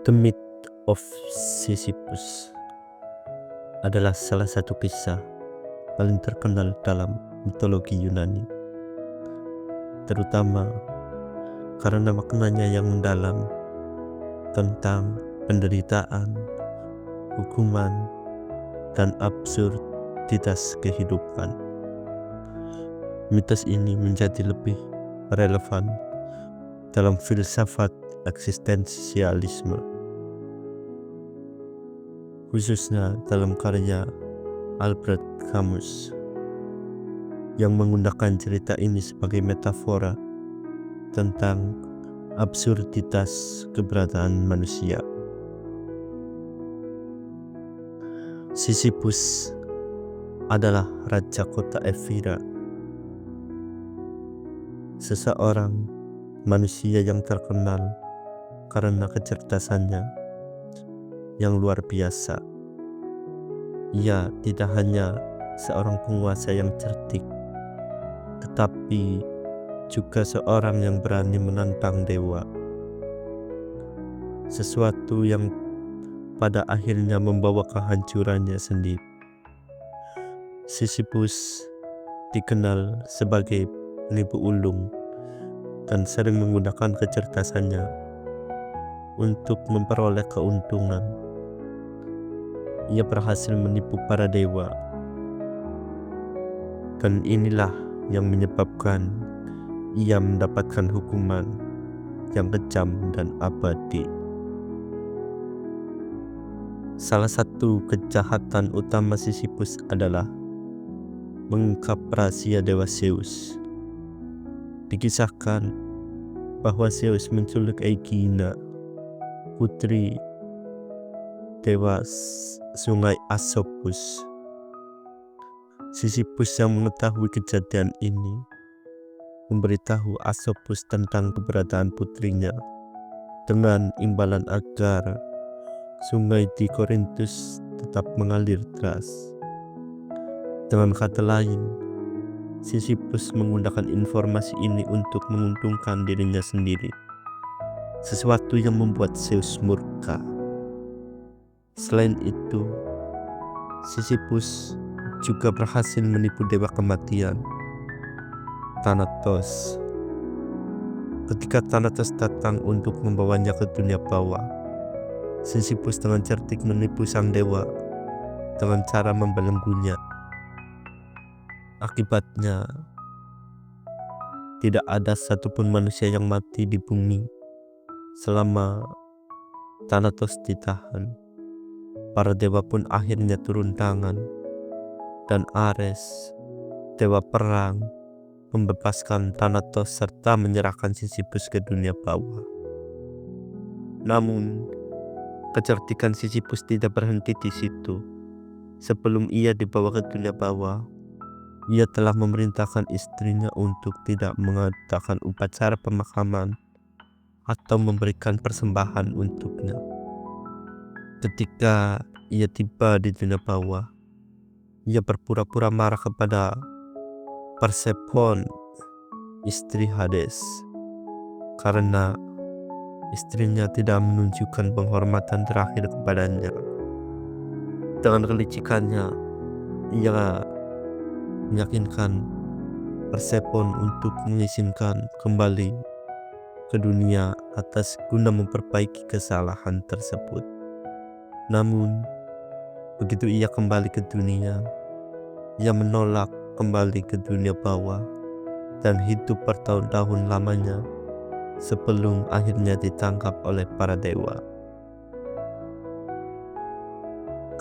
The Myth of Sisyphus adalah salah satu kisah paling terkenal dalam mitologi Yunani, terutama karena maknanya yang mendalam tentang penderitaan, hukuman, dan absurditas kehidupan. Mitos ini menjadi lebih relevan dalam filsafat eksistensialisme, khususnya dalam karya Albert Camus yang menggunakan cerita ini sebagai metafora tentang absurditas keberadaan manusia. Sisyphus adalah raja kota Ephyra, seseorang manusia yang terkenal karena kecerdasannya yang luar biasa. Ia tidak hanya seorang penguasa yang cerdik, tetapi juga seorang yang berani menantang dewa, sesuatu yang pada akhirnya membawa kehancurannya sendiri. Sisyphus dikenal sebagai penipu ulung dan sering menggunakan kecerdasannya untuk memperoleh keuntungan. Ia berhasil menipu para dewa, dan inilah yang menyebabkan ia mendapatkan hukuman yang kejam dan abadi. Salah satu kejahatan utama Sisyphus adalah mengungkap rahasia dewa Zeus. Dikisahkan bahwa Zeus menculik Aegina, putri dewa sungai Asopus. Sisyphus yang mengetahui kejadian ini memberitahu Asopus tentang keberadaan putrinya dengan imbalan agar sungai di Korintus tetap mengalir deras. Dengan kata lain, Sisyphus menggunakan informasi ini untuk menguntungkan dirinya sendiri, sesuatu yang membuat Zeus murka. Selain itu, Sisyphus juga berhasil menipu dewa kematian, Thanatos. Ketika Thanatos datang untuk membawanya ke dunia bawah, Sisyphus dengan cerdik menipu sang dewa dengan cara membelenggunya. Akibatnya, tidak ada satupun manusia yang mati di bumi selama Thanatos ditahan. Para dewa pun akhirnya turun tangan, dan Ares, dewa perang, membebaskan Thanatos serta menyerahkan Sisyphus ke dunia bawah. Namun, kecerdikan Sisyphus tidak berhenti di situ. Sebelum ia dibawa ke dunia bawah, ia telah memerintahkan istrinya untuk tidak mengadakan upacara pemakaman atau memberikan persembahan untuknya. Ketika ia tiba di dunia bawah, ia berpura-pura marah kepada Persephone, istri Hades, karena istrinya tidak menunjukkan penghormatan terakhir kepadanya. Dengan kelicikannya, ia meyakinkan Persephone untuk mengizinkan kembali ke dunia atas guna memperbaiki kesalahan tersebut. Namun, begitu ia kembali ke dunia, ia menolak kembali ke dunia bawah dan hidup bertahun-tahun lamanya sebelum akhirnya ditangkap oleh para dewa.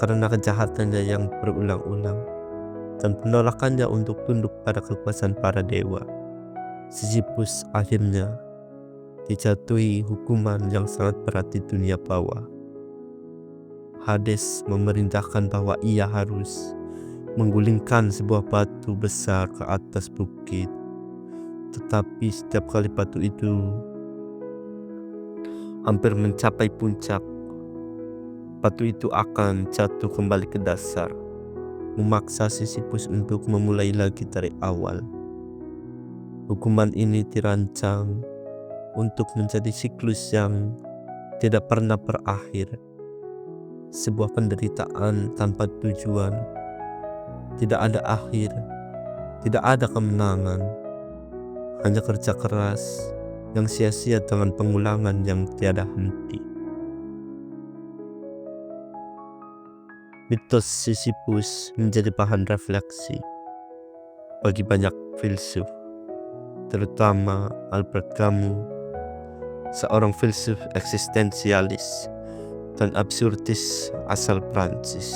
Karena kejahatannya yang berulang-ulang dan penolakannya untuk tunduk pada kekuasaan para dewa, Sisyphus akhirnya dijatuhi hukuman yang sangat berat di dunia bawah. Hades memerintahkan bahwa ia harus menggulingkan sebuah batu besar ke atas bukit. Tetapi setiap kali batu itu hampir mencapai puncak, batu itu akan jatuh kembali ke dasar, memaksa Sisyphus untuk memulai lagi dari awal. Hukuman ini dirancang untuk menjadi siklus yang tidak pernah berakhir. Sebuah penderitaan tanpa tujuan, tidak ada akhir, tidak ada kemenangan, hanya kerja keras yang sia-sia dengan pengulangan yang tiada henti. Mitos Sisyphus menjadi bahan refleksi bagi banyak filsuf, terutama Albert Camus, seorang filsuf eksistensialis dan absurdis asal Prancis.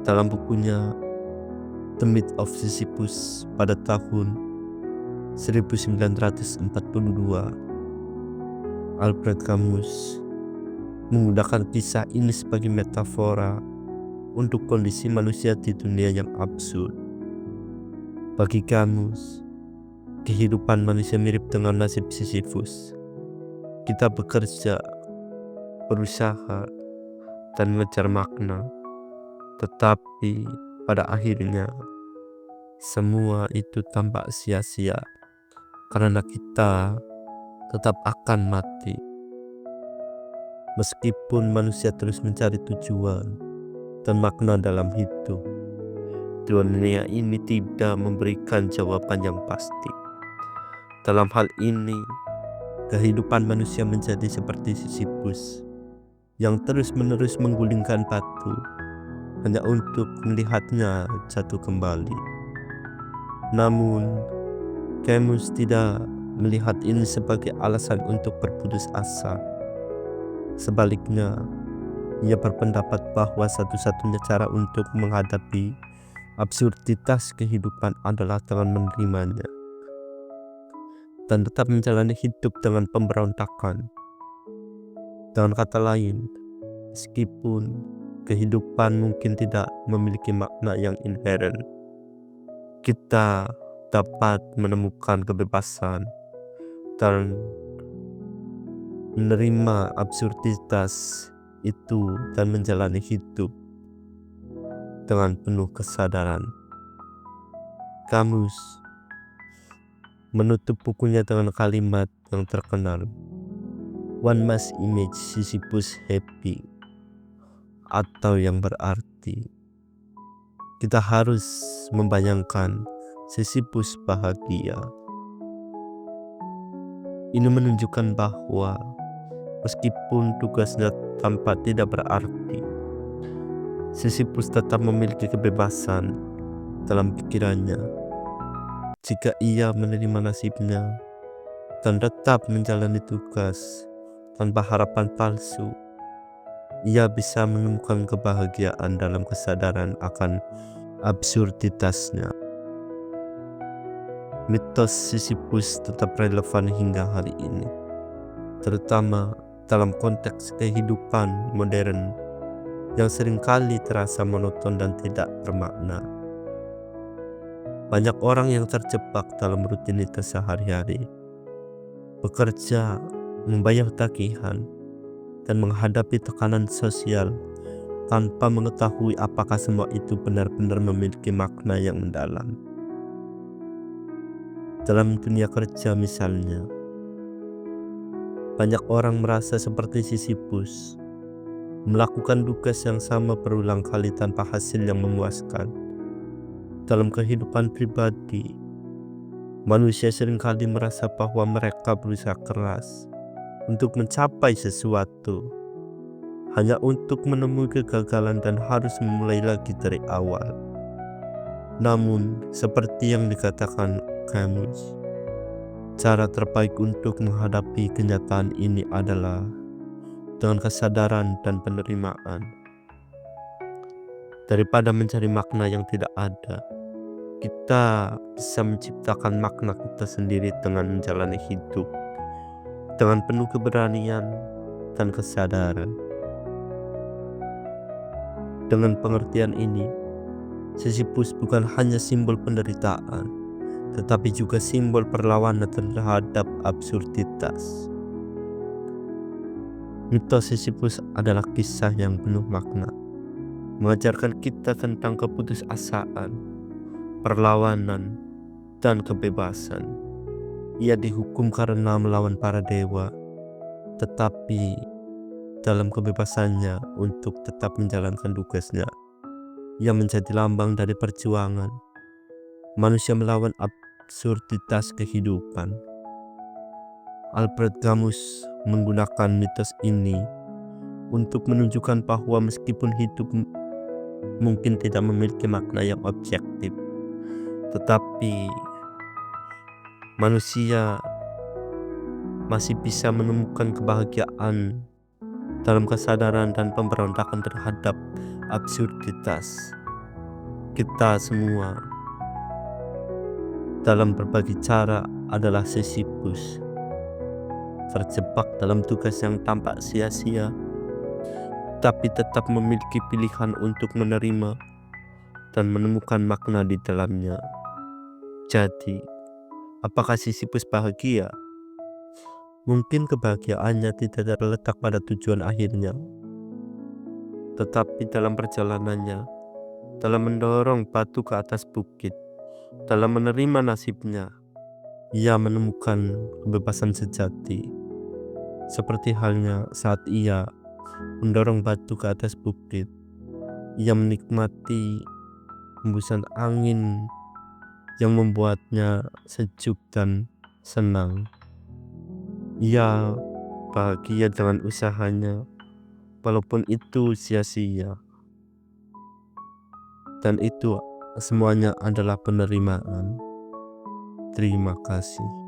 Dalam bukunya The Myth of Sisyphus pada tahun 1942, Albert Camus menggunakan kisah ini sebagai metafora untuk kondisi manusia di dunia yang absurd. Bagi Camus, kehidupan manusia mirip dengan nasib Sisyphus. Kita bekerja, berusaha, dan mengejar makna, tetapi pada akhirnya semua itu tampak sia-sia karena kita tetap akan mati. Meskipun manusia terus mencari tujuan dan makna dalam hidup, dunia ini tidak memberikan jawaban yang pasti. Dalam hal ini, kehidupan manusia menjadi seperti Sisyphus yang terus-menerus menggulingkan batu hanya untuk melihatnya jatuh kembali. Namun, Camus tidak melihat ini sebagai alasan untuk berputus asa. Sebaliknya, ia berpendapat bahwa satu-satunya cara untuk menghadapi absurditas kehidupan adalah dengan menerimanya dan tetap menjalani hidup dengan pemberontakan. Dengan kata lain, meskipun kehidupan mungkin tidak memiliki makna yang inheren, kita dapat menemukan kebebasan dan menerima absurditas itu dan menjalani hidup dengan penuh kesadaran. Camus menutup bukunya dengan kalimat yang terkenal, "One must image Sisyphus happy," atau yang berarti kita harus membayangkan Sisyphus bahagia. Ini menunjukkan bahwa meskipun tugasnya tampak tidak berarti, Sisyphus tetap memiliki kebebasan dalam pikirannya. Jika ia menerima nasibnya dan tetap menjalani tugas tanpa harapan palsu, ia bisa menemukan kebahagiaan dalam kesadaran akan absurditasnya. Mitos Sisyphus tetap relevan hingga hari ini, terutama dalam konteks kehidupan modern yang seringkali terasa monoton dan tidak bermakna. Banyak orang yang terjebak dalam rutinitas sehari-hari, bekerja, membayar tagihan, dan menghadapi tekanan sosial tanpa mengetahui apakah semua itu benar-benar memiliki makna yang mendalam. Dalam dunia kerja misalnya, banyak orang merasa seperti Sisyphus, melakukan tugas yang sama berulang kali tanpa hasil yang memuaskan. Dalam kehidupan pribadi, manusia seringkali merasa bahwa mereka berusaha keras untuk mencapai sesuatu, hanya untuk menemui kegagalan dan harus memulai lagi dari awal. Namun, seperti yang dikatakan Camus, cara terbaik untuk menghadapi kenyataan ini adalah dengan kesadaran dan penerimaan. Daripada mencari makna yang tidak ada, kita bisa menciptakan makna kita sendiri dengan menjalani hidup dengan penuh keberanian dan kesadaran. Dengan pengertian ini, Sisyphus bukan hanya simbol penderitaan, tetapi juga simbol perlawanan terhadap absurditas. Mitos Sisyphus adalah kisah yang penuh makna, mengajarkan kita tentang keputusasaan, perlawanan, dan kebebasan. Ia dihukum karena melawan para dewa, tetapi dalam kebebasannya untuk tetap menjalankan tugasnya. Ia menjadi lambang dari perjuangan manusia melawan absurditas kehidupan. Albert Camus menggunakan mitos ini untuk menunjukkan bahwa meskipun hidup mungkin tidak memiliki makna yang objektif, tetapi manusia masih bisa menemukan kebahagiaan dalam kesadaran dan pemberontakan terhadap absurditas. Kita semua dalam berbagai cara adalah Sisyphus, terjebak dalam tugas yang tampak sia-sia, tapi tetap memiliki pilihan untuk menerima dan menemukan makna di dalamnya. Jadi, apakah Sisyphus bahagia? Mungkin kebahagiaannya tidak terletak pada tujuan akhirnya, tetapi dalam perjalanannya, dalam mendorong batu ke atas bukit, dalam menerima nasibnya, ia menemukan kebebasan sejati. Seperti halnya saat ia mendorong batu ke atas bukit, ia menikmati hembusan angin yang membuatnya sejuk dan senang. Ia bahagia dengan usahanya, walaupun itu sia-sia. Dan itu semuanya adalah penerimaan. Terima kasih.